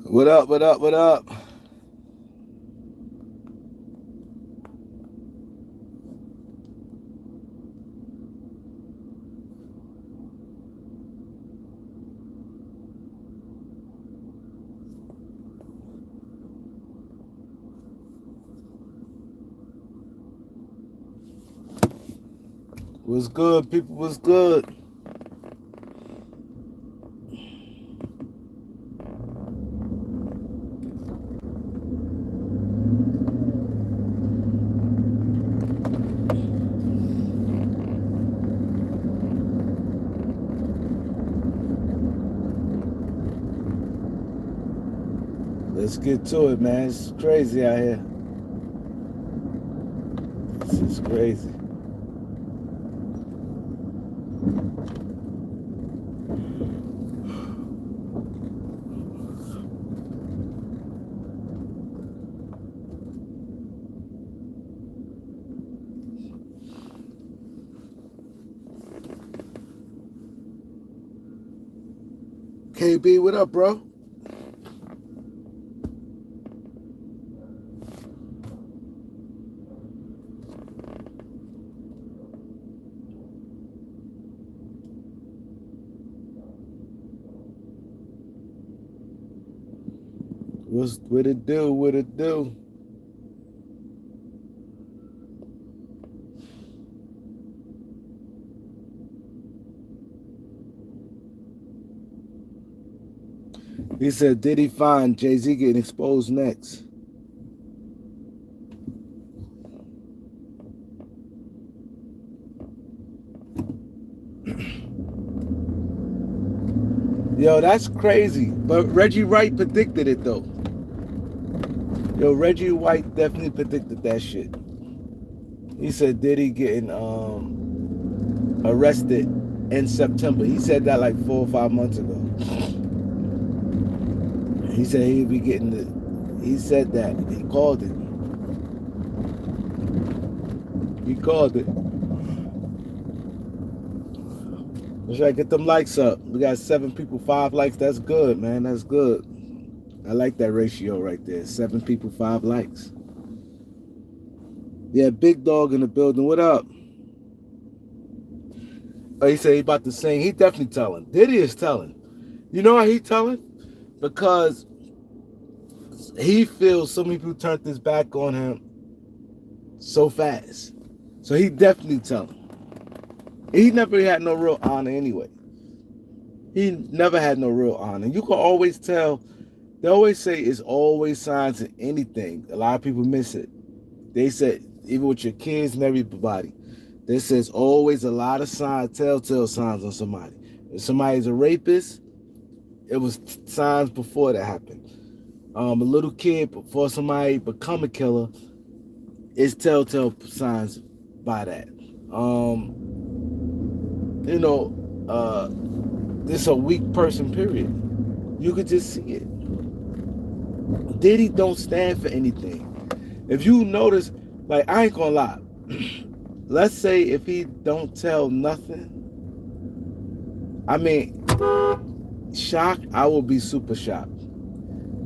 What up, what up, what up? What's good, people? What's good? Let's get to it, man. It's crazy out here. This is crazy. KB, what up, bro? What it do? What it do? He said, Diddy find Jay-Z getting exposed next? Yo, that's crazy. But Reggie Wright predicted it, though. Yo, Reggie White definitely predicted that shit. He said Diddy getting arrested in September. He said that like 4 or 5 months ago. He said he'd be getting the. He said that. He called it. He called it. Let's try to get them likes up. We got 7 people, 5 likes. That's good, man. That's good. I like that ratio right there. 7 people, 5 likes. Yeah, Big Dog in the building. What up? Oh, he said he about to sing. He definitely telling. Diddy is telling. You know why he telling? Because he feels so many people turned this back on him so fast. So he definitely telling. He never had no real honor anyway. He never had no real honor. You can always tell. They always say it's always signs of anything. A lot of people miss it. They said, even with your kids and everybody, they says always a lot of signs, telltale signs on somebody. If somebody's a rapist, it was signs before that happened. A little kid, before somebody become a killer, it's telltale signs by that. This a weak person, period. You could just see it. Diddy don't stand for anything. If you notice, like, I ain't gonna lie. Let's say if he don't tell nothing, I mean, shocked, I will be super shocked.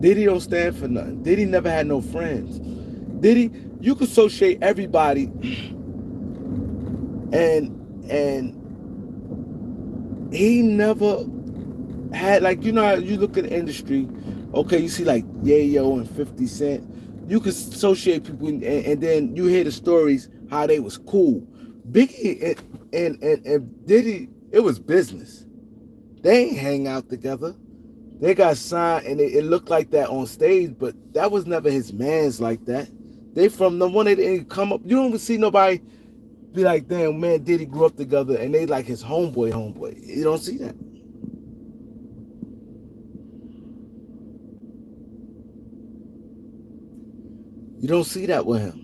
Diddy don't stand for nothing. Diddy never had no friends. Diddy, you could associate everybody and he never had, like, you know how you look at the industry, okay, you see like Yayo and 50 Cent, you could associate people and then you hear the stories how they was cool. Biggie and Diddy, it was business. They ain't hang out together. They got signed and it looked like that on stage, but that was never his mans like that. They from the one they didn't come up. You don't even see nobody be like, damn, man, Diddy grew up together and they like his homeboy. You don't see that. You don't see that with him.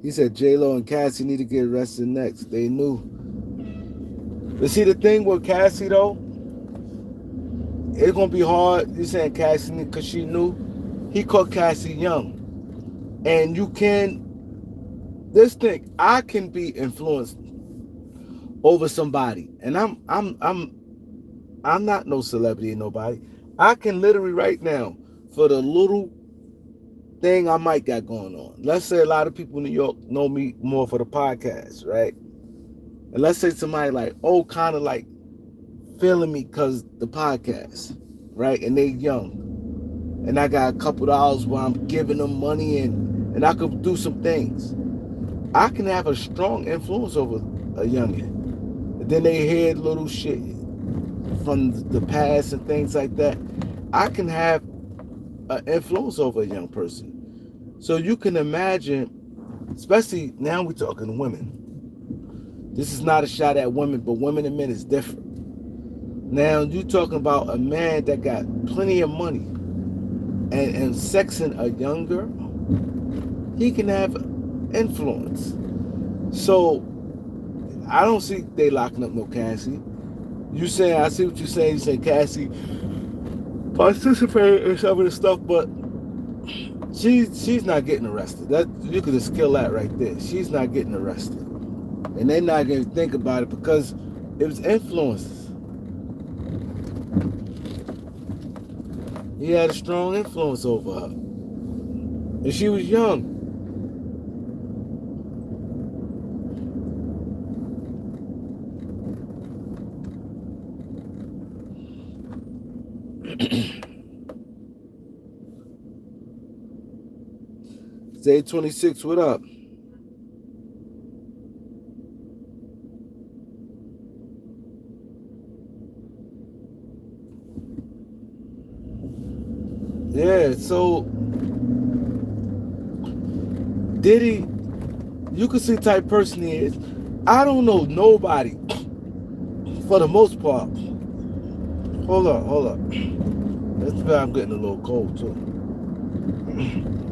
He said J-Lo and Cassie need to get arrested next. They knew. But see, the thing with Cassie, though, it's going to be hard. You saying Cassie because she knew? He caught Cassie young. And you can this thing, I can be influenced over somebody, and I'm not no celebrity or nobody. I can literally right now, for the little thing I might got going on. Let's say a lot of people in New York know me more for the podcast, right? And let's say somebody like, oh, kind of like feeling me because the podcast, right? And they young, and I got a couple dollars where I'm giving them money, and I could do some things. I can have a strong influence over a youngin. And then they hear little shit from the past and things like that. I can have an influence over a young person. So you can imagine, especially now we're talking women. This is not a shot at women, but women and men is different. Now you're talking about a man that got plenty of money and sexing a young girl. He can have influence. So I don't see they locking up no Cassie. You saying, I see what you're saying. You say Cassie participate in some of the stuff, but she's not getting arrested. That you could just kill that right there. She's not getting arrested, and they're not going to think about it because it was influences. He had a strong influence over her, and she was young. Day 26, what up? Yeah, so Diddy, you can see the type person he is. I don't know nobody, for the most part. Hold up. That's why I'm getting a little cold too.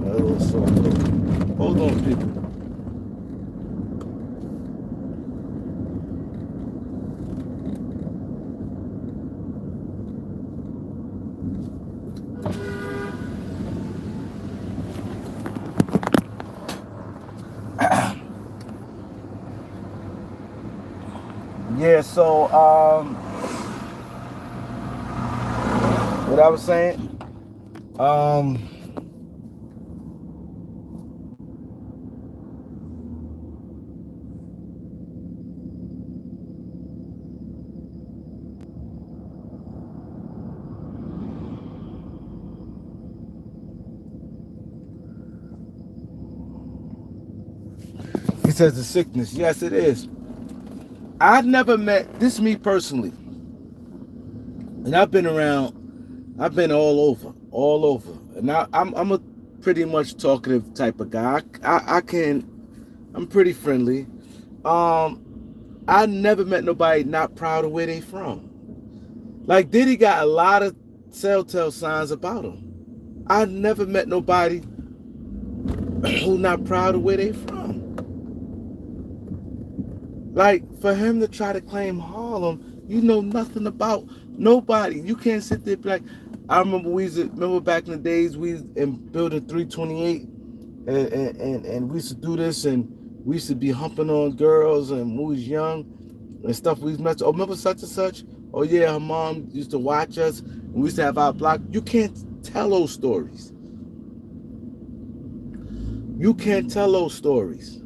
A little sore throat. Hold on, people. Yeah, so what I was saying, he says the sickness. Yes, it is. I've never met, this is me personally, and I've been around, I've been all over. And I'm a pretty much talkative type of guy. I'm pretty friendly. Um, I never met nobody not proud of where they from. Like Diddy got a lot of telltale signs about him. I never met nobody who not proud of where they from. Like for him to try to claim Harlem, you know nothing about nobody. You can't sit there and be like, I remember remember back in the days we was in building 328 and we used to do this and we used to be humping on girls and we was young and stuff. We met. Oh, remember such and such? Oh yeah, her mom used to watch us. And we used to have our block. You can't tell those stories. You can't tell those stories.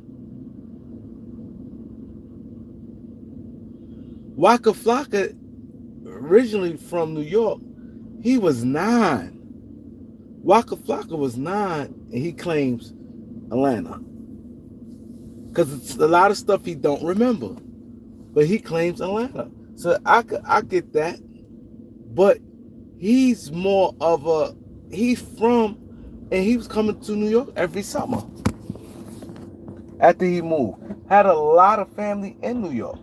Waka Flocka, originally from New York, he was 9. Waka Flocka was 9, and he claims Atlanta. Because it's a lot of stuff he don't remember. But he claims Atlanta. So I get that. But he's more of he's from, and he was coming to New York every summer. After he moved. Had a lot of family in New York.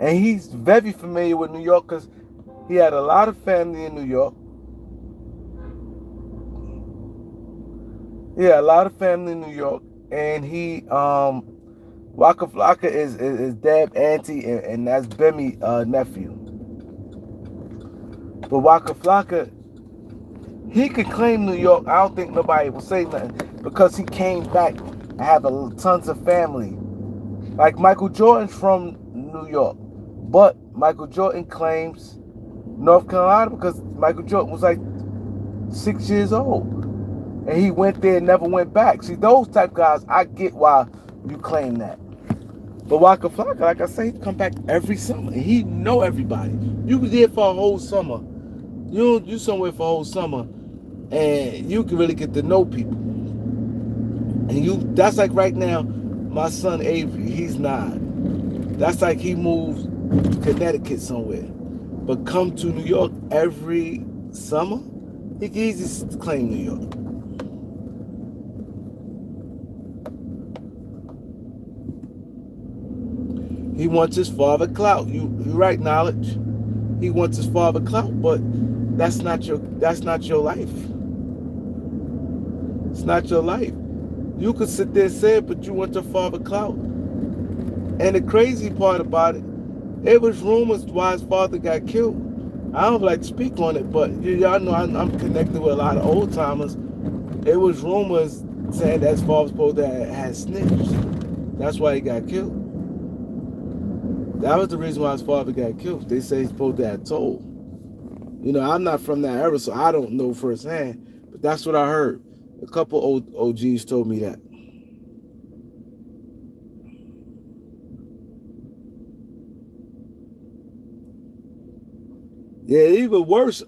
And he's very familiar with New York because he had a lot of family in New York. Yeah, a lot of family in New York. And he, Waka Flocka is Deb auntie and that's Bemi nephew. But Waka Flocka, he could claim New York. I don't think nobody will say nothing. because he came back and have tons of family. Like Michael Jordan's from New York, but Michael Jordan claims North Carolina because Michael Jordan was like 6 years old. And he went there and never went back. See, those type guys, I get why you claim that. But Waka Flocka, like I say, he come back every summer. And he know everybody. You was there for a whole summer. You somewhere for a whole summer. And you can really get to know people. And that's like right now, my son Avery, he's 9. That's like he moves to Connecticut somewhere. But come to New York every summer, he can easily claim New York. He wants his father clout. You right, knowledge. He wants his father clout, but that's not your life. It's not your life. You could sit there and say it, but you want your father clout. And the crazy part about it, it was rumors why his father got killed. I don't like to speak on it, but y'all know I'm connected with a lot of old timers. It was rumors saying that his father was supposed to have snitched. That's why he got killed. That was the reason why his father got killed. They say he's supposed to have told. I'm not from that era, so I don't know firsthand. But that's what I heard. A couple old OGs told me that. Yeah, even worse.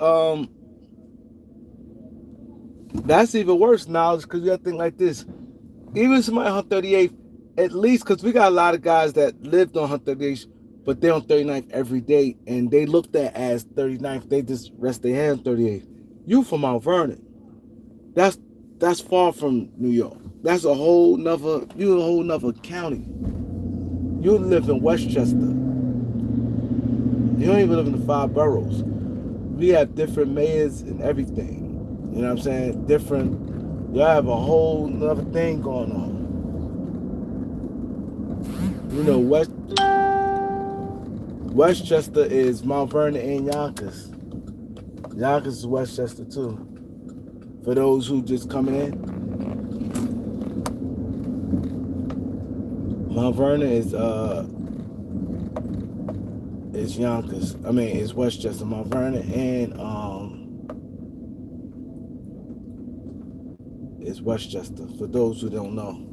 That's even worse knowledge because you got to think like this. Even somebody on 38th, at least because we got a lot of guys that lived on 38th, but they're on 39th every day, and they looked at as 39th. They just rest their hand on 38th. You from Mount Vernon. That's that's far from New York. That's a whole nother county. You live in Westchester. You don't even live in the 5 boroughs. We have different mayors and everything. You know what I'm saying? Different. Y'all have a whole nother thing going on. Westchester is Mount Vernon and Yonkers. Yonkers is Westchester too. For those who just coming in, Mount Vernon is Yonkers. I mean, it's Westchester, Mount Vernon, and it's Westchester. For those who don't know.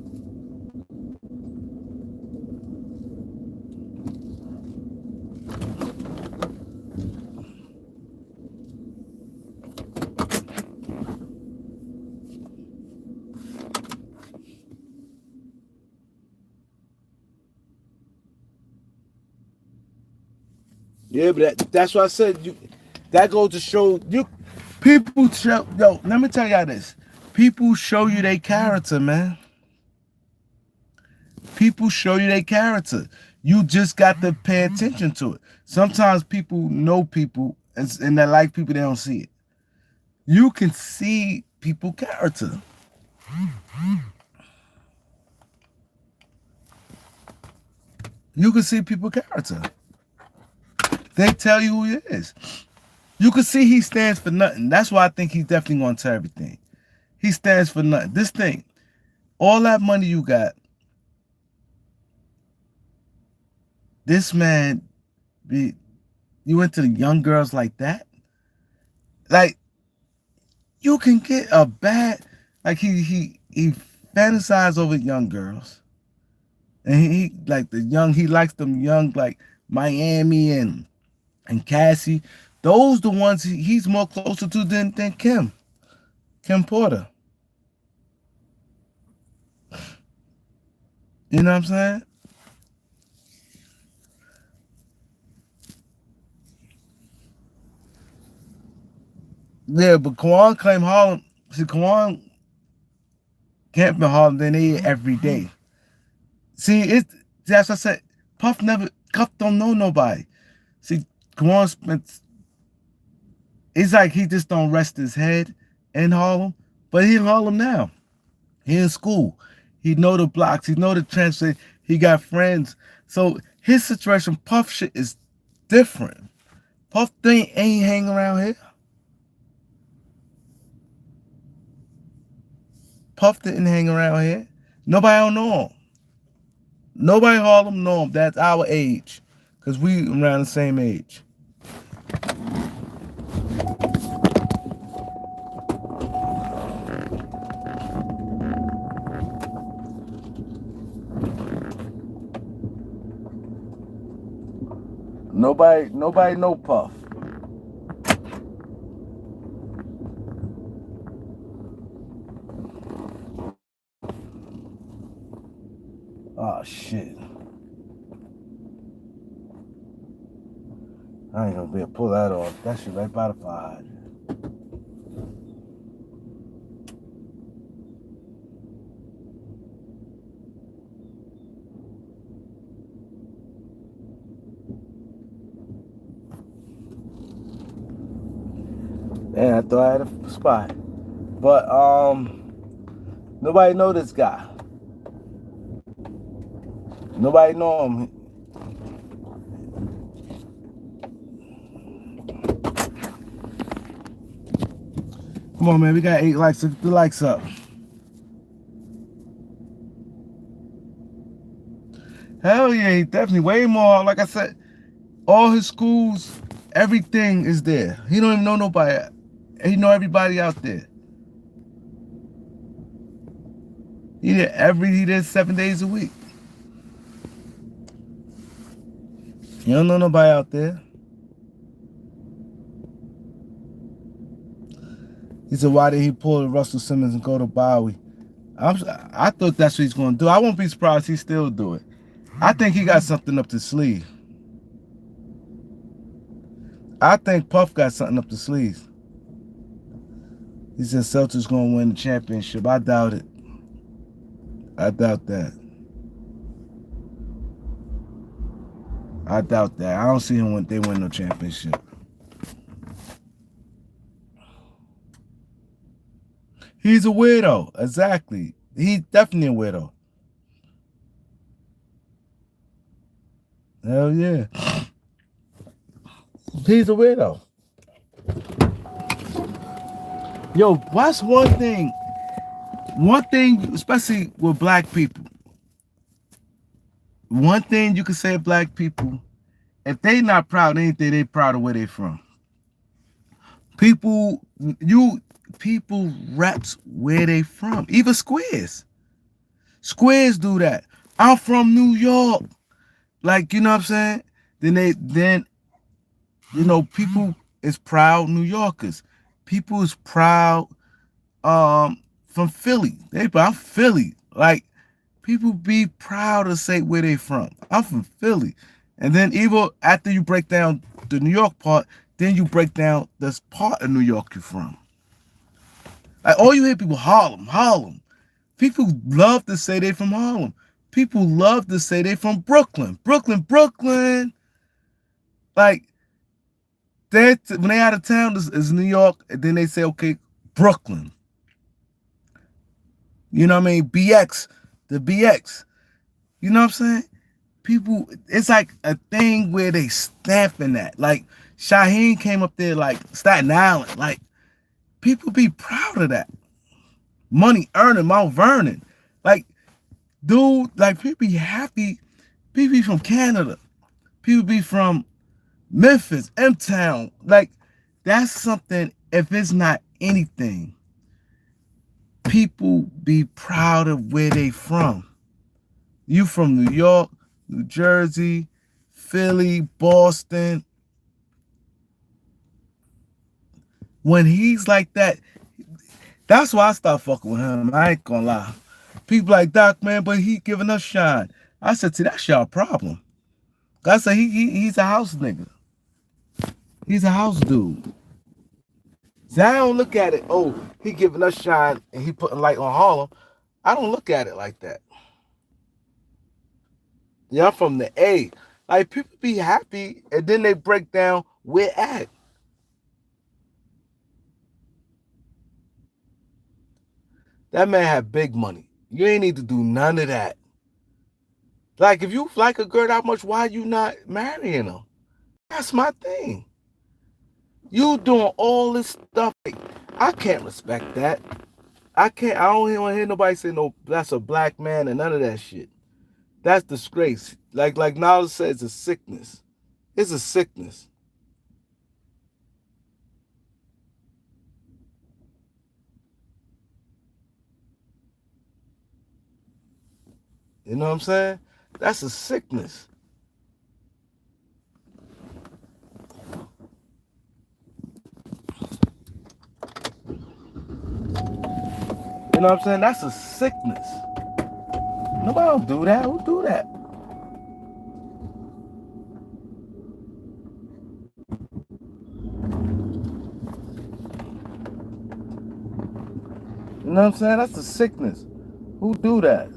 Yeah, but that's what I said. That goes to show you. People show. Yo, let me tell y'all this. People show you their character, man. People show you their character. You just got to pay attention to it. Sometimes people know people and they like people, they don't see it. You can see people character. You can see people character. They tell you who he is. You can see he stands for nothing. That's why I think he's definitely going to tell everything. He stands for nothing. This thing, all that money you got, this man, you went to the young girls like that? Like, you can get a bad, like he fantasized over young girls. And he like he likes them young, like Miami and Cassie. Those the ones he's more closer to than Kim Porter. You know what I'm saying? Yeah, but Kwan claimed Harlem. See, Kwan camped in Harlem, then they every day. See, that's what I said. Puff don't know nobody. See, Kwan spent. It's like he just don't rest his head in Harlem, but he in Harlem now. He in school. He know the blocks. He know the transit. He got friends. So his situation, Puff shit is different. Puff thing ain't hanging around here. Puff didn't hang around here. Nobody don't know him. Nobody in Harlem know him. That's our age. Because we around the same age. Nobody know Puff. Oh shit. I ain't gonna be able to pull that off. That shit right by the fire. Man, I thought I had a spot. But nobody know this guy. Nobody know him. Come on, man. We got 8 likes. Get the likes up. Hell yeah, he definitely way more. Like I said, all his schools, everything is there. He don't even know nobody. He know everybody out there. He did 7 days a week. You don't know nobody out there. He said, why did he pull Russell Simmons and go to Bowie? I thought that's what he's going to do. I won't be surprised he still do it. I think he got something up the sleeve. I think Puff got something up the sleeve. He said Celtics going to win the championship. I doubt it. I doubt that. I doubt that. I don't see him when they win no championship. He's a weirdo. Exactly. He's definitely a weirdo. Hell yeah. He's a weirdo. Yo, what's one thing, especially with black people, one thing you can say of black people, if they not proud of anything, they proud of where they from. People reps where they from. Even squares. Squares do that. I'm from New York. Like, you know what I'm saying? Then people is proud New Yorkers. People is proud from Philly. I'm Philly. Like, people be proud to say where they from. I'm from Philly. And then even after you break down the New York part, then you break down this part of New York you're from. Like, all you hear people, Harlem. People love to say they from Harlem. People love to say they from Brooklyn. Brooklyn. Like, when they out of town is New York, and then they say, okay, Brooklyn. You know what I mean? The BX. You know what I'm saying? People, it's like a thing where they stamping that. Like, Shaheen came up there like Staten Island. Like, people be proud of that. Money earning, Mount Vernon. Like, dude, like, people be happy. People be from Canada. People be from Memphis, M-Town. Like, that's something, if it's not anything, people be proud of where they from. You from New York, New Jersey, Philly, Boston. When he's like that, that's why I start fucking with him. I ain't gonna lie. People like, Doc, man, but he giving us shine. I said, see, that's y'all problem. I said, he's a house nigga. He's a house dude. See, I don't look at it, oh, he giving us shine and he putting light on Harlem. I don't look at it like that. Yeah, I'm from the A. Like, people be happy and then they break down where at. That man had big money. You ain't need to do none of that. Like, if you like a girl that much, why you not marrying her? That's my thing. You doing all this stuff. Like, I can't respect that. I don't want to hear nobody say no. That's a black man and none of that shit. That's disgrace. Like Knowledge said, it's a sickness. It's a sickness. You know what I'm saying? That's a sickness. You know what I'm saying? That's a sickness. Nobody don't do that. Who do that? You know what I'm saying? That's a sickness. Who do that?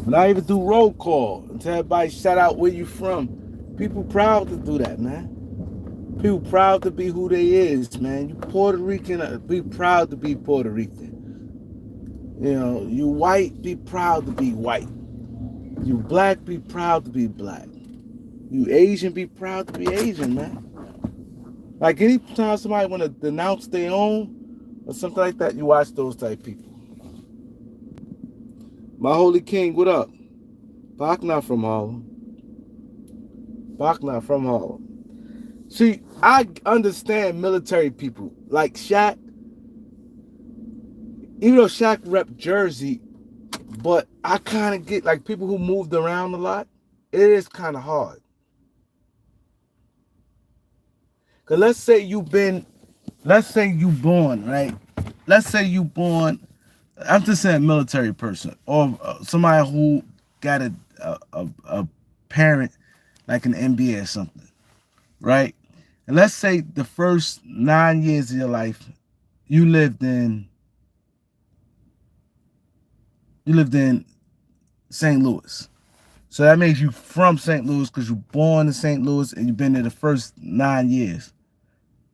Not even do roll call and tell everybody shout out where you from. People proud to do that, man. People proud to be who they is, man. You Puerto Rican, be proud to be Puerto Rican. You know, you white, be proud to be white. You black, be proud to be black. You Asian, be proud to be Asian, man. Like anytime somebody want to denounce their own or something like that, you watch those type people. My holy king, what up? Bach not from Harlem. Bach not from Harlem. See, I understand military people like Shaq. Even though Shaq rep Jersey, but I kind of get like people who moved around a lot. It is kind of hard. Cause let's say you born right. Let's say you born. I'm just saying military person or somebody who got a parent like an MBA or something, right? And let's say the first 9 years of your life you lived in you lived in St. Louis. So that makes you from St. Louis because you're born in St. Louis and you've been there the first 9 years.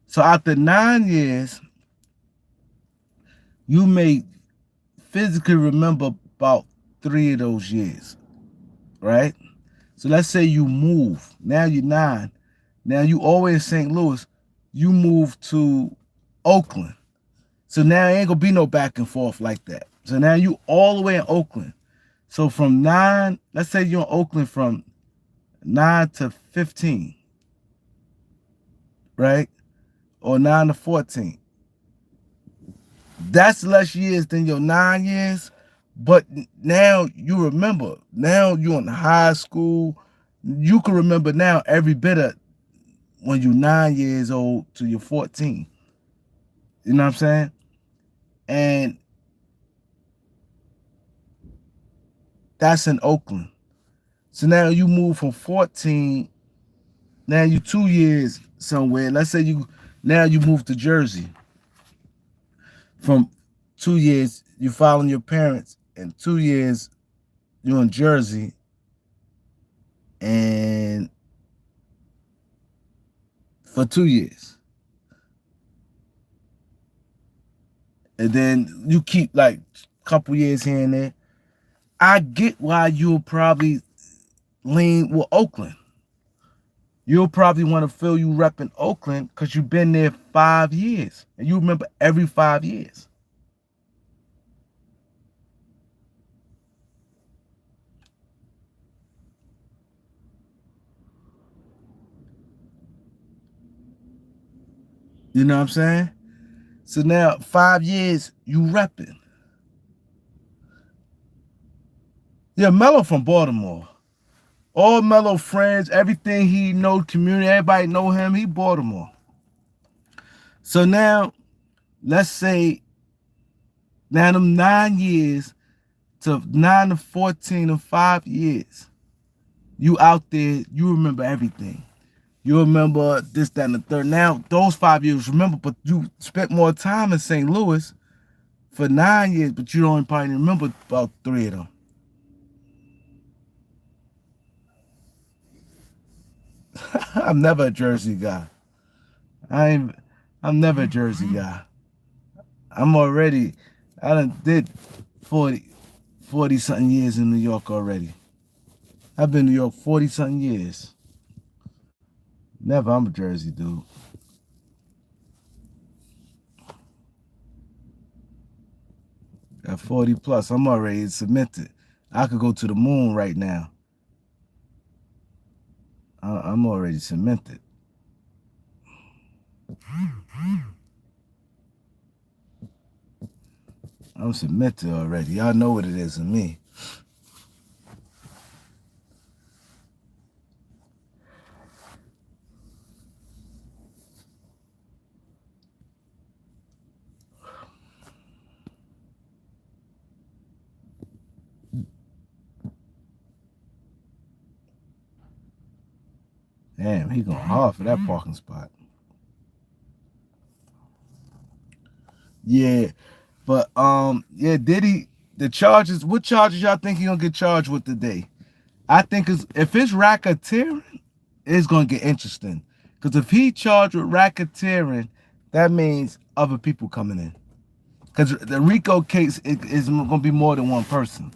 So after 9 years, you may physically remember about 3 of those years, right? So let's say you move. Now you're 9. Now you always in St. Louis. You move to Oakland. So now it ain't gonna be no back and forth like that. So now you all the way in Oakland. So from 9, let's say you're in Oakland from 9 to 15, right? Or 9 to 14. That's less years than your 9 years. But now you remember. Now you're in high school. You can remember now every bit of when you're 9 years old to you're 14. You know what I'm saying? And that's in Oakland. So now you move from 14, now you 2 years somewhere. Let's say you move to Jersey. From 2 years, you following your parents, and 2 years you're in Jersey, and for 2 years. And then you keep like a couple years here and there. I get why you'll probably lean with Oakland. You'll probably want to feel you repping Oakland because you've been there 5 years. And you remember every 5 years. You know what I'm saying? So now 5 years you repping. Yeah, Mello from Baltimore. All Mello friends, everything he know, community, everybody know him, he Baltimore. So now, let's say now them 9 years to 9 to 14 or 5 years, You out there, you remember everything. You remember this, that, and the third. Now, those 5 years, remember, but you spent more time in St. Louis for 9 years, but you don't probably remember about three of them. I'm never a Jersey guy. I'm I'm never a Jersey guy. I'm already I done did 40 40 something years in New York already. I've been in New York 40 something years. Never I'm a Jersey dude. At 40 plus, I'm already cemented. I could go to the moon right now. I'm already cemented. I'm cemented already. Y'all know what it is in me. Damn, he going hard for that parking spot. Yeah, but yeah, Diddy, the charges. What charges y'all think he gonna get charged with today? I think if it's racketeering, it's gonna get interesting. Because if he charged with racketeering, that means other people coming in. Because the Rico case is gonna be more than one person.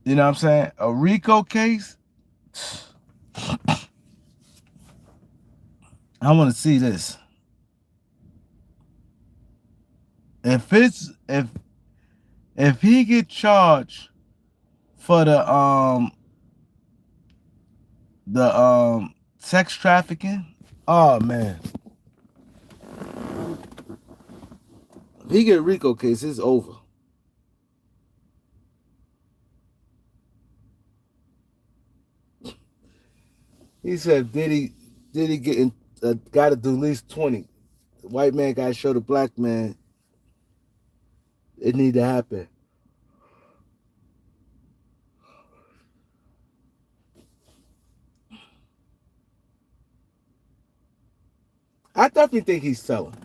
You know what I'm saying? A Rico case. I want to see this. If it's if he get charged for the sex trafficking, oh man, if he get a Rico case, it's over. He said Diddy getting got to do at least 20. The white man got to show the black man it need to happen. I definitely think he's selling.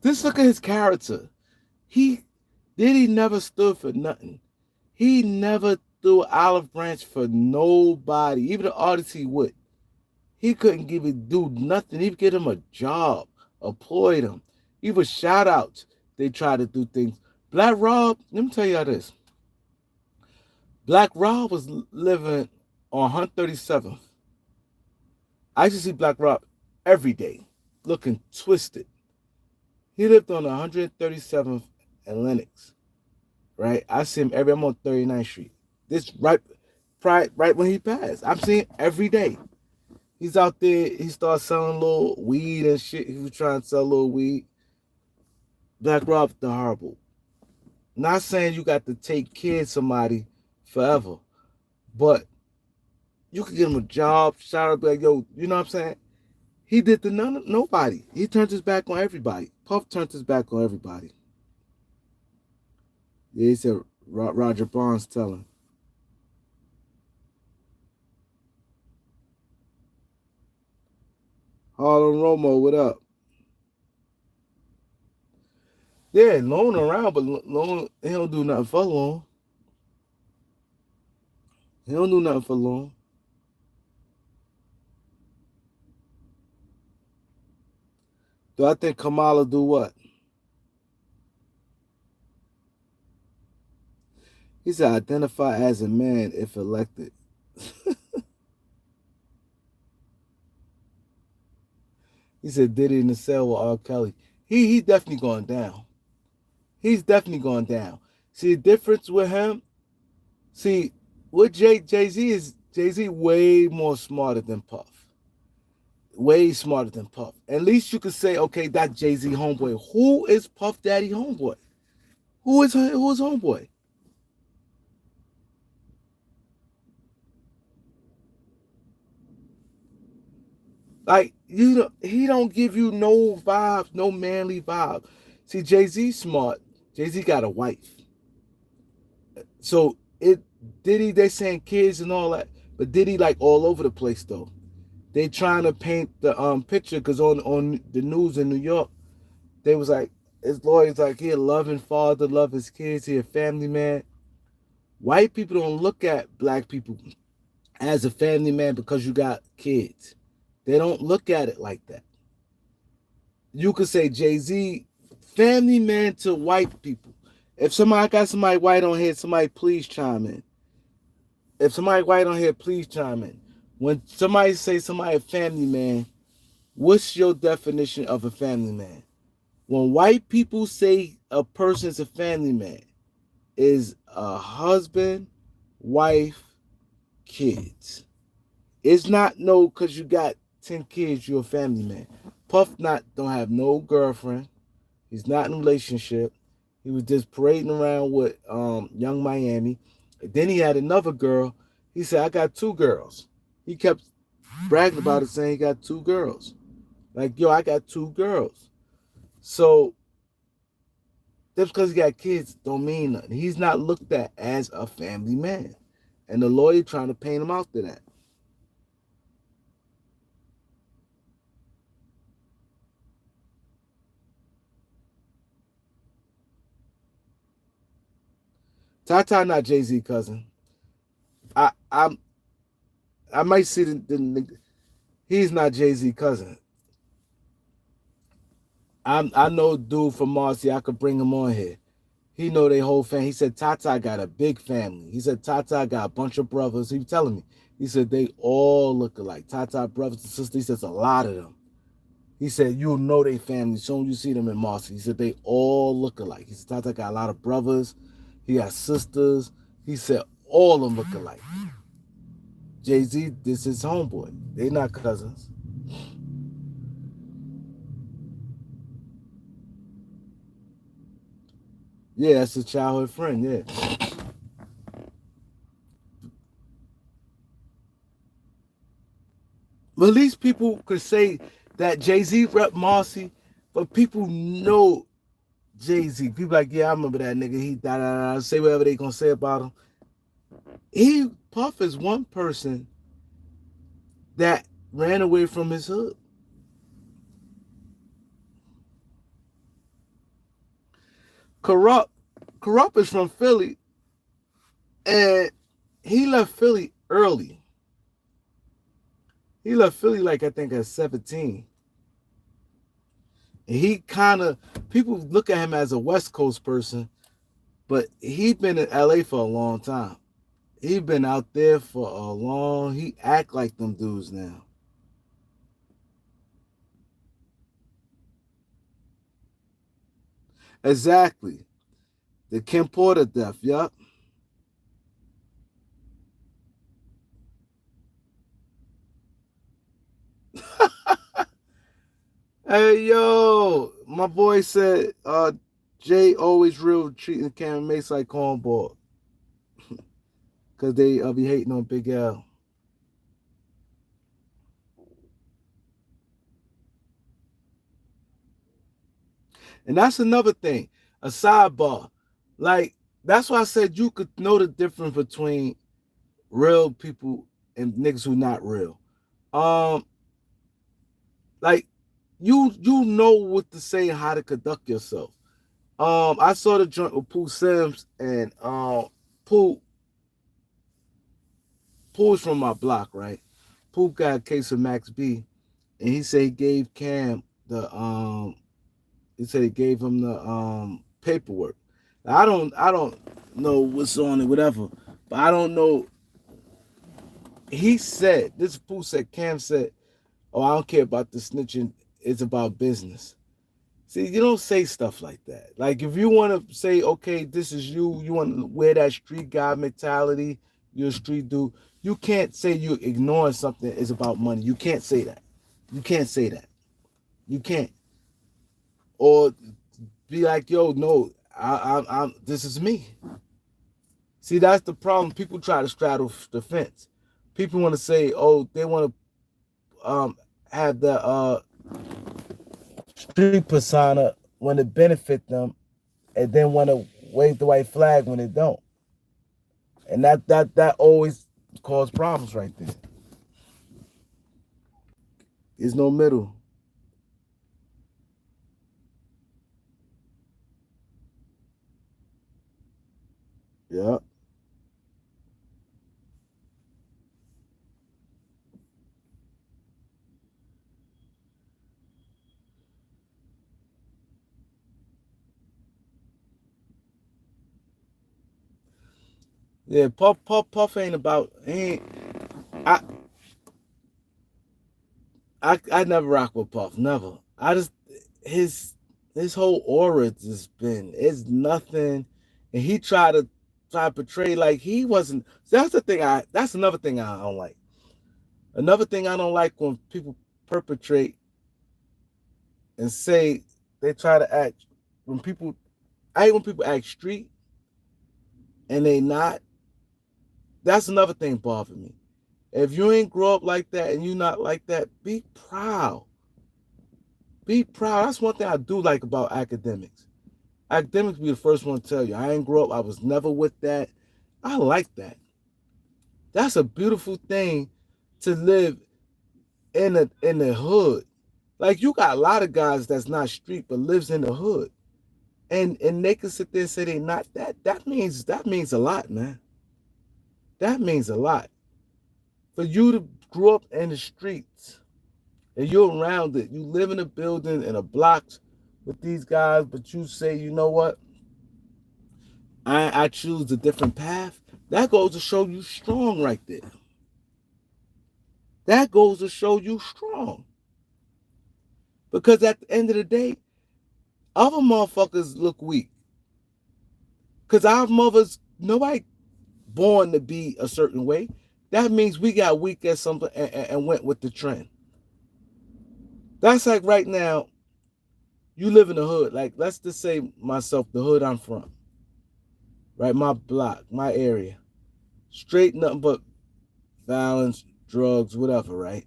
Just look at his character. He Diddy never stood for nothing. He never threw an olive branch for nobody, even the artists he would. He couldn't give it do nothing. He'd get him a job, employed him. Even shout outs. They try to do things. Black Rob, let me tell you this. Black Rob was living on 137th. I used to see Black Rob every day, looking twisted. He lived on 137th and Lenox, right? I see him I'm on 39th Street. This right when he passed. I'm seeing him every day. He's out there. He started selling a little weed and shit. He was trying to sell a little weed. Black Rob the horrible. Not saying you got to take care of somebody forever, but you could get him a job. Shout out, like yo, you know what I'm saying? He did to nobody. He turned his back on everybody. Puff turned his back on everybody. Yeah, he said Roger Barnes telling. Harlem Romo, what up? Yeah, loan around, but loan he don't do nothing for long. He don't do nothing for long. Do I think Kamala do what? He said identify as a man if elected. He said Diddy in the cell with R. Kelly. He definitely going down. He's definitely going down. See the difference with him? See, with Jay Z is Jay Z way more smarter than Puff. Way smarter than Puff. At least you could say, okay, that Jay Z homeboy. Who is Puff Daddy homeboy? Who is homeboy? Like you, he don't give you no vibe, no manly vibe. See, Jay Z smart. Jay-Z got a wife. So it Diddy, they saying kids and all that, but Diddy like all over the place though. They trying to paint the picture because on the news in New York, they was like his lawyers like he a loving father, love his kids, he a family man. White people don't look at black people as a family man because you got kids. They don't look at it like that. You could say Jay-Z, family man to white people. If somebody got somebody white on here, somebody please chime in. If somebody white on here, please chime in. When somebody say somebody a family man, what's your definition of a family man? When white people say a person's a family man, is a husband, wife, kids. It's not no because you got 10 kids, you're a family man. Puff not don't have no girlfriend. He's not in a relationship. He was just parading around with Young Miami. And then he had another girl. He said, I got two girls. He kept bragging about it, saying he got two girls. Like, yo, I got two girls. So just because he got kids don't mean nothing. He's not looked at as a family man. And the lawyer trying to paint him out to that. Tata not Jay-Z cousin. I I I might see the he's not Jay-Z cousin. I know a dude from Marcy. I could bring him on here. He know their whole family. He said Tata got a big family. He said Tata got a bunch of brothers. He was telling me. He said they all look alike. Tata brothers and sisters. He says a lot of them. He said you'll know their family soon you see them in Marcy. He said they all look alike. He said Tata got a lot of brothers. He got sisters. He said all of them look alike. Jay-Z, this is his homeboy. They not cousins. Yeah, that's a childhood friend. Yeah. But at least people could say that Jay-Z rep Marcy, but people know Jay-Z. People like, yeah, I remember that nigga. He da da da. Say whatever they gonna say about him. Puff is one person that ran away from his hood. Corrupt, Corrupt is from Philly, and he left Philly early. He left Philly like I think at 17. And he kind of people look at him as a West Coast person, but he been in LA for a long time. He been out there for a long. He act like them dudes now. Exactly. The Kim Porter death. Yup. Hey yo, my boy said Jay always real treating Cameron Mace like cornball because they be hating on Big L. And that's another thing, a sidebar. Like that's why I said you could know the difference between real people and niggas who not real. Um, like you know what to say and how to conduct yourself. I saw the joint with Pooh Sims and Pooh Pooh's from my block, right? Pooh got a case of Max B, and he said he gave Cam the he said he gave him the paperwork. I don't know what's on it, whatever, but I don't know. He said this Pooh said Cam said, "Oh, I don't care about the snitching. It's about business." See, you don't say stuff like that. Like if you want to say, okay, this is you, you want to wear that street guy mentality, you're a street dude. You can't say you're ignoring something is about money. You can't say that. You can't say that. You can't. Or be like, yo, no, this is me. See, that's the problem. People try to straddle the fence. People want to say, oh, they want to have the street persona when it benefit them and then want to wave the white flag when it don't. And that always cause problems right there. There's no middle. Yeah. Yeah, Puff ain't about he ain't I I never rock with Puff, never. I just his his whole aura just been it's nothing, and he try to portray like he wasn't. That's another thing I don't like. Another thing I don't like when people perpetrate and say they try to act when people I hate when people act street and they not. That's another thing bother me. If you ain't grow up like that and you not like that, be proud. Be proud. That's one thing I do like about academics. Academics be the first one to tell you, I ain't grow up, I was never with that. I like that. That's a beautiful thing to live in the hood. Like you got a lot of guys that's not street but lives in the hood. And they can sit there and say they not that. That means a lot, man. That means a lot. For you to grow up in the streets and you're around it, you live in a building in a blocks with these guys, but you say, you know what? I choose a different path. That goes to show you strong right there. That goes to show you strong. Because at the end of the day, other motherfuckers look weak. Because our mothers, nobody born to be a certain way. That means we got weak at something and went with the trend. That's like right now, you live in the hood. Like, let's just say myself, the hood I'm from, right? My block, my area. Straight nothing but violence, drugs, whatever, right?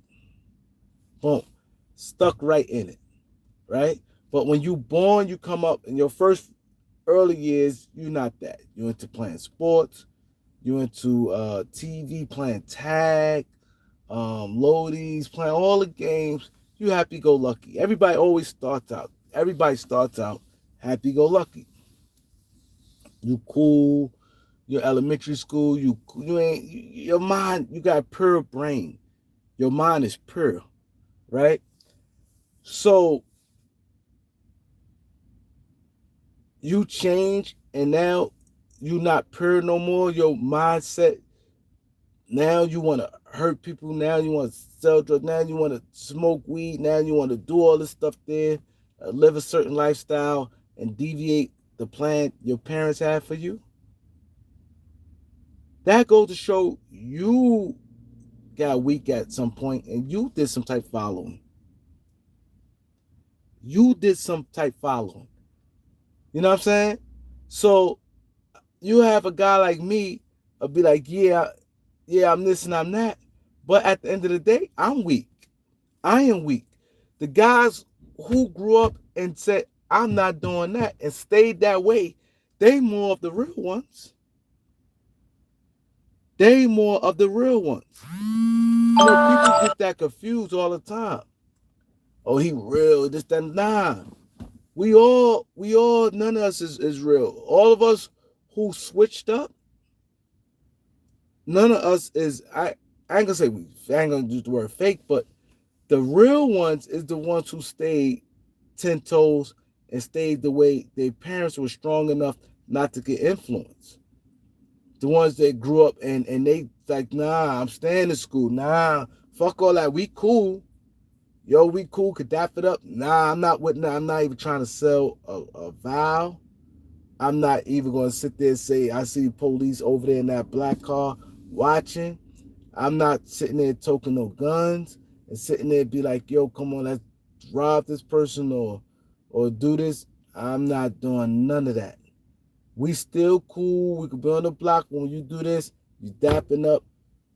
Boom. Stuck right in it, right? But when you born, you come up in your first early years, you're not that. You into playing sports, you into TV, playing tag, loadies, playing all the games. You happy go lucky. Everybody always starts out. Everybody starts out happy go lucky. You cool. Your elementary school. You ain't your mind. You got pure brain. Your mind is pure, right? So you change, and now you not pure no more. Your mindset now you want to hurt people. Now you want to sell drugs. Now you want to smoke weed. Now you want to do all this stuff there, live a certain lifestyle, and deviate the plan your parents had for you. That goes to show you got weak at some point, and you did some type following. You did some type following. You know what I'm saying? So you have a guy like me, be like, yeah, I'm this and I'm that. But at the end of the day, I'm weak. I am weak. The guys who grew up and said, I'm not doing that and stayed that way, they more of the real ones. They more of the real ones. People get that confused all the time. Oh, he real, this, that, nah. None of us is real. All of us who switched up, none of us is, I ain't gonna say I ain't gonna use the word fake, but the real ones is the ones who stayed 10 toes and stayed the way their parents were strong enough not to get influenced. The ones that grew up and they like, nah, I'm staying in school. Nah, fuck all that. We cool. Yo, we cool. Could dap it up. Nah, I'm not even trying to sell a vow. I'm not even going to sit there and say, I see police over there in that black car watching. I'm not sitting there toting no guns and sitting there and be like, yo, come on, let's rob this person or do this. I'm not doing none of that. We still cool. We could be on the block when you do this. You dapping up.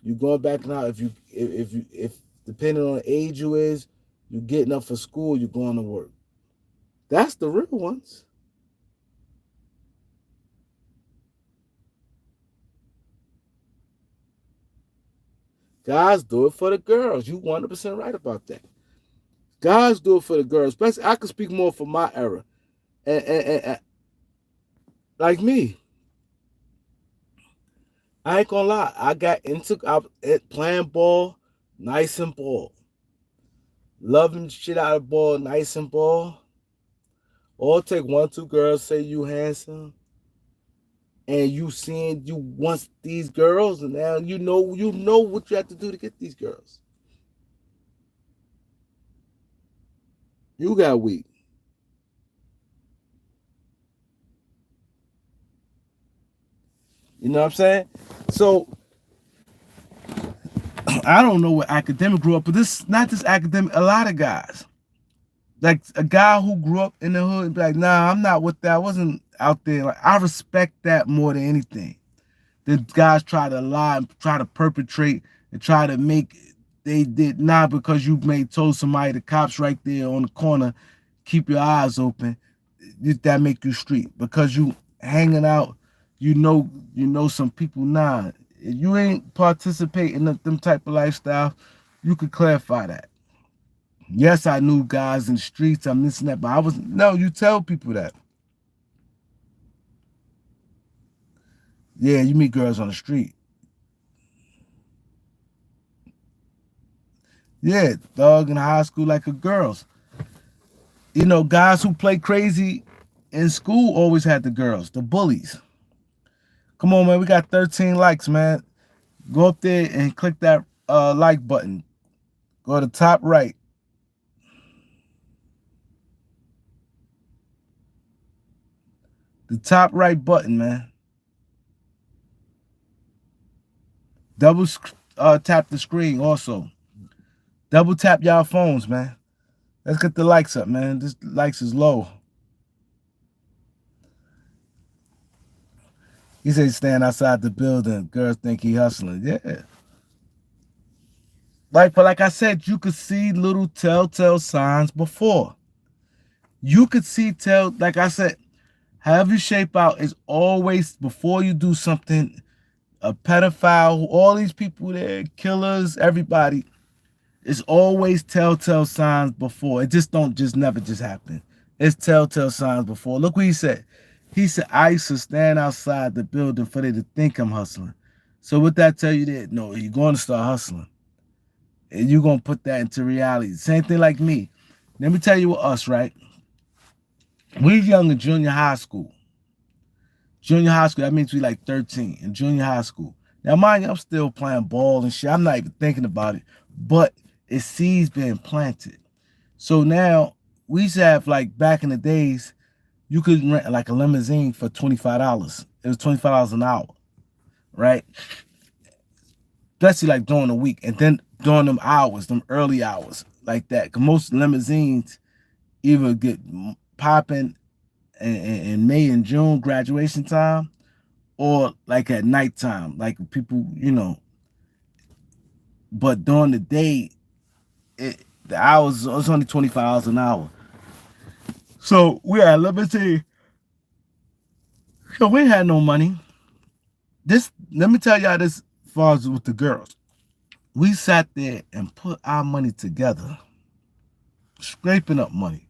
You going back now. If depending on the age you is, you getting up for school. You going to work. That's the real ones. Guys do it for the girls. You 100% right about that. Guys do it for the girls. Especially, I can speak more for my era. And like me, I ain't gonna lie. I got into playing ball, nice and ball. Loving shit out of ball, nice and ball. All take one, two girls say you handsome, and you seeing you want these girls, and now you know what you have to do to get these girls. You got weak. You know what I'm saying? So I don't know what academic grew up, but this not just academic. A lot of guys, like a guy who grew up in the hood, be like, nah, I'm not with that. I wasn't out there. Like I respect that more than anything. The guys try to lie, try to perpetrate, and try to make they did not because you may told somebody the cops right there on the corner, keep your eyes open. That make you street because you hanging out. You know some people. Nah, if you ain't participating in them type of lifestyle, you could clarify that. Yes, I knew guys in the streets. I'm this and that, but I was no. You tell people that. Yeah, you meet girls on the street. Yeah, dog in high school like a girls. Guys who play crazy in school always had the girls, the bullies. Come on, man, we got 13 likes, man. Go up there and click that like button. Go to the top right. The top right button, man. Double tap the screen also. Double tap y'all phones, man. Let's get the likes up, man. This likes is low. He said stand outside the building. Girls think he hustling. Yeah. But like I said, you could see little telltale signs before. You could see like I said, however you shape out is always before you do something, a pedophile, all these people there, killers, everybody, it's always telltale signs before. It just don't just never just happen. It's telltale signs before. Look what he said. He said, I used to stand outside the building for they to think I'm hustling. So what that tell you that? No, you're going to start hustling. And you're going to put that into reality. Same thing like me. Let me tell you with us, right? We young in junior high school. Junior high school, that means we like 13 in junior high school. Now, mind you, I'm still playing ball and shit. I'm not even thinking about it. But it's seeds being planted. So now we used to have like back in the days, you could rent like a limousine for $25. It was $25 an hour, right? Especially like during the week. And then during them hours, them early hours, like that. Cause most limousines either get popping in May and June graduation time, or like at nighttime, like people, But during the day, the hours it's only $25 an hour. So we had limited. So we had no money. This let me tell y'all this as far as with the girls. We sat there and put our money together, scraping up money.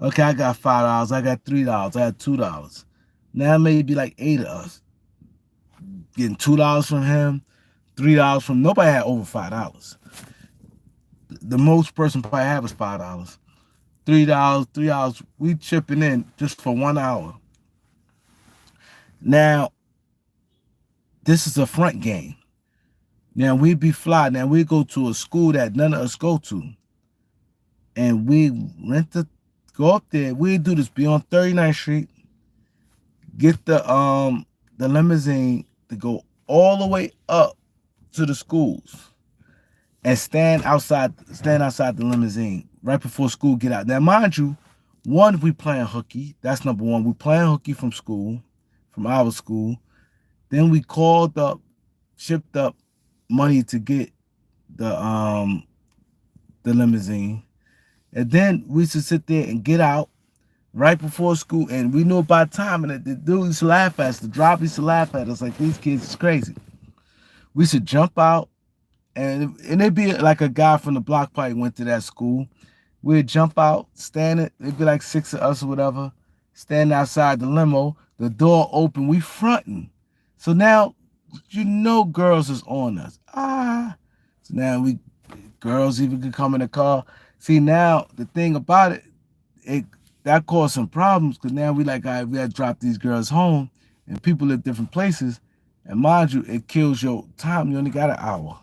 Okay, I got $5, I got $3, I got $2. Now maybe like eight of us getting $2 from him, $3 from nobody had over $5. The most person probably had was $5. $3. We chipping in just for 1 hour. Now, this is a front game. Now we be fly. Now we go to a school that none of us go to. And we go up there. We do this, be on 39th Street, get the limousine to go all the way up to the schools and stand outside the limousine right before school get out. Now mind you, one, we playing hooky. That's number one. We playing hooky from school, from our school. Then we called up, shipped up money to get the limousine. And then we used to sit there and get out right before school. And we knew about time, and the dude used to laugh at us. The driver used to laugh at us like these kids is crazy. We should jump out and it'd be like a guy from the block probably went to that school. We'd jump out, stand it. It'd be like six of us or whatever, stand outside the limo. The door open. We fronting. So now, girls is on us. So now girls even could come in the car. See now the thing about it that caused some problems because now we like, all right, we got to drop these girls home, and people live different places, and mind you, it kills your time. You only got an hour,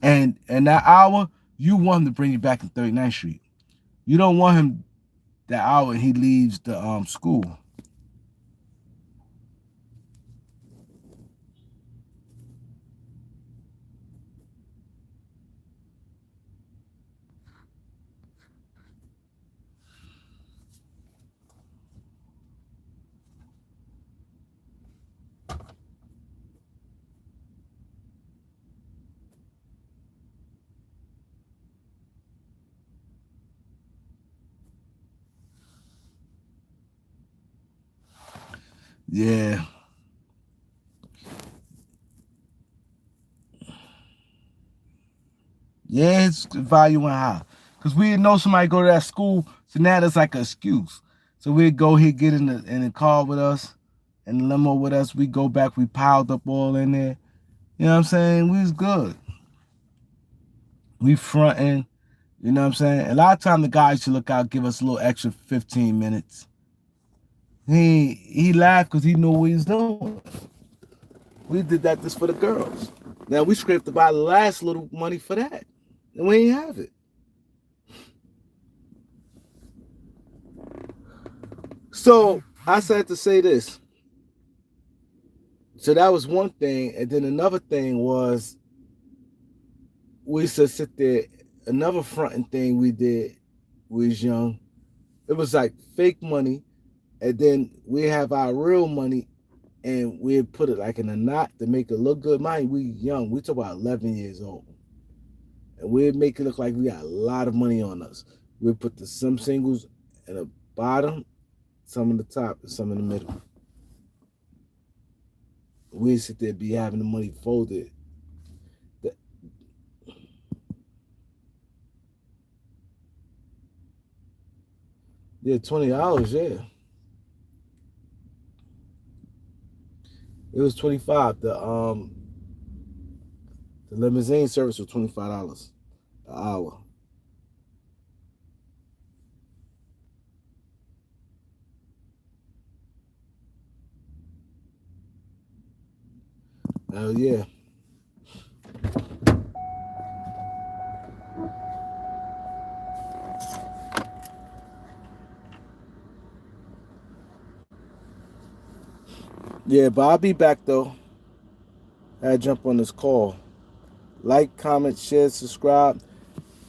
and that hour you want him to bring you back in 39th Street. You don't want him that hour he leaves the school. Yeah, yeah, it's value and high. Cause we didn't know somebody go to that school, so now that's like an excuse. So we'd go here, get in the car with us, in the limo with us. We go back, we piled up all in there. You know what I'm saying? We was good. We fronting. You know what I'm saying? A lot of time the guys should look out, give us a little extra 15 minutes. He laughed because he knew what he was doing. We did that just for the girls. Now we scraped about the last little money for that. And we ain't have it. So I said to say this. So that was one thing. And then another thing was we used to sit there. Another fronting thing we did, we was young. It was like fake money. And then we have our real money and we'd put it like in a knot to make it look good. Mind we young. We talk about 11 years old. And we'd make it look like we got a lot of money on us. We'd put some singles in the bottom, some in the top, and some in the middle. We'd sit there be having the money folded. Yeah, $20, yeah. It was 25. The limousine service was $25 an hour. Hell yeah. Yeah, but I'll be back though. I had to jump on this call. Like, comment, share, subscribe.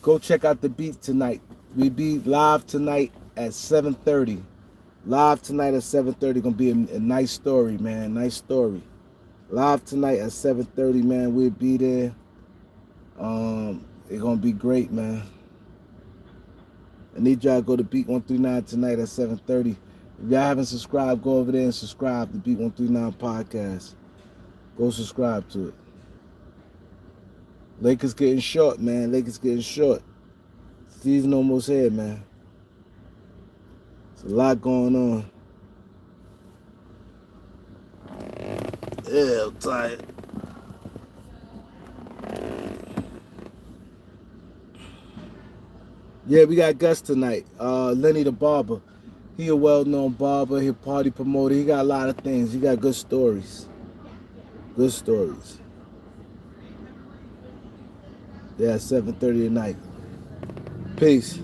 Go check out the beat tonight. We be live tonight at 7:30. Live tonight at 7:30. Gonna be a nice story, man. Nice story. Live tonight at 7:30, man. We'll be there. It's gonna be great, man. I need y'all to go to Beat 139 tonight at 7:30. If y'all haven't subscribed, go over there and subscribe to Beat 139 Podcast. Go subscribe to it. Lakers getting short, man. Lakers getting short. Season almost here, man. There's a lot going on. Yeah, I'm tired. Yeah, we got guests tonight. Lenny the barber. He a well-known barber. He a party promoter. He got a lot of things. He got good stories. Good stories. Yeah, 7:30 at night. Peace.